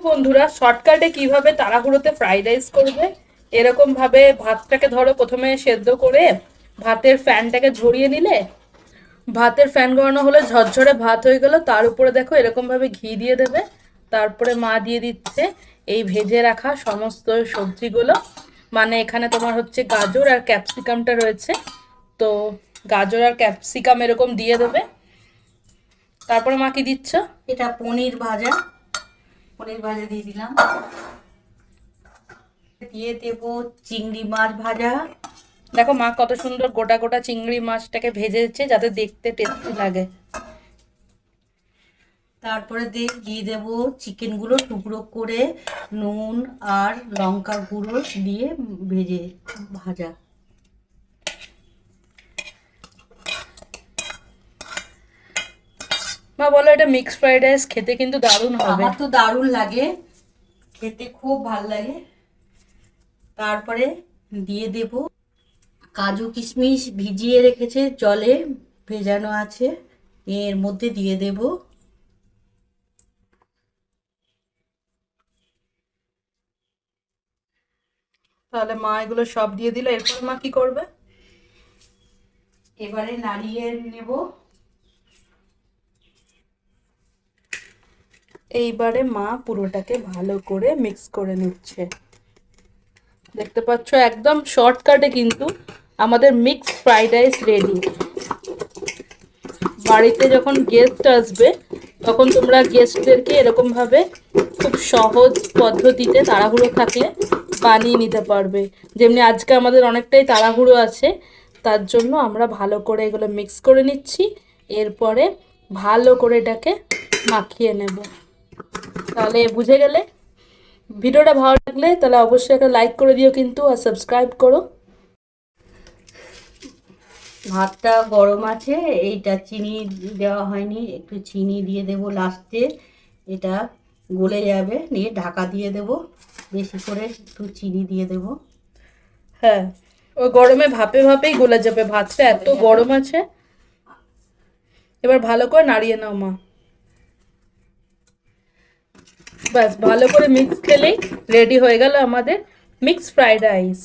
বন্ধুরা, শর্টকাটে কিভাবে তাড়াহুড়োতে ফ্রাইড রাইস করবে এরকম ভাবে ভাতটাকে ধরো প্রথমে সেদ্ধ করে ভাতের ফ্যানটাকে ঝরিয়ে নিলে, ভাতের ফ্যান গড়ানো হলে ঝরঝরে ভাত হয়ে গেল, তার উপরে দেখো এরকম ভাবে ঘি দিয়ে দেবে। তারপরে মা দিয়ে দিচ্ছে এই ভেজে রাখা সমস্ত সবজিগুলো, মানে এখানে তোমার হচ্ছে গাজর আর ক্যাপসিকামটা রয়েছে, তো গাজর আর ক্যাপসিকাম এরকম দিয়ে দেবে। তারপরে মা কি দিচ্ছ? এটা পনির ভাজা, পনির ভাজা দিয়ে দিলাম। দিয়ে দেব চিংড়ি মাছ ভাজা। দেখো মা কত সুন্দর গোটা গোটা চিংড়ি মাছটাকে ভেজেছে যাতে দেখতে টেস্টি লাগে। তারপরে দিয়ে দেব চিকেনগুলো টুকরো করে নুন আর লঙ্কা গুঁড়ো দিয়ে ভাজা। মা বলো, এটা মিক্স ফ্রাইড রাইস খেতে কিন্তু দারুণ হবে। আমার তো দারুণ লাগে, খেতে খুব ভাল লাগে। তারপরে দিয়ে দেব কাজু কিশমিশ ভিজিয়ে রেখেছে, জলে ভেজানো আছে, এর মধ্যে দিয়ে দেব। তাহলে মা এগুলো সব দিয়ে দিল, এরপর মা কি করবে? এবারে নাড়িয়ে নেব। এইবারে মা পুরোটাকে ভালো করে মিক্স করে নিচ্ছে। দেখতে পাচ্ছ একদম শর্টকাটে কিন্তু আমাদের মিক্স ফ্রাইড রাইস রেডি। বাড়িতে যখন গেস্ট আসবে তখন তোমরা গেস্টদেরকে এরকমভাবে খুব সহজ পদ্ধতিতে তাড়াহুড়ো থাকলে বানিয়ে নিতে পারবে। যেমনি আজকে আমাদের অনেকটাই তাড়াহুড়ো আছে, তার জন্য আমরা ভালো করে এগুলো মিক্স করে নিচ্ছি। এরপরে ভালো করে এটাকে মাখিয়ে নেব। তাহলে বুঝে গেলে। ভিডিওটা ভালো লাগলে তাহলে অবশ্যই একটা লাইক করে দিও কিন্তু, আর সাবস্ক্রাইব করো। ভাতটা গরম আছে, এইটা চিনি দেওয়া হয়নি, একটু চিনি দিয়ে দেব লাস্টে, এটা গলে যাবে, নিয়ে ঢাকা দিয়ে দেব, বেশি করে একটু চিনি দিয়ে দেব। হ্যাঁ, ওই গরমে ভাপে ভাপেই গলে যাবে, ভাতটা এত গরম আছে। এবার ভালো করে নাড়িয়ে নাও মা। ব্যাস ভালো করে মিক্স খেলেই রেডি হয়ে গেল আমাদের মিক্স ফ্রাইড রাইস।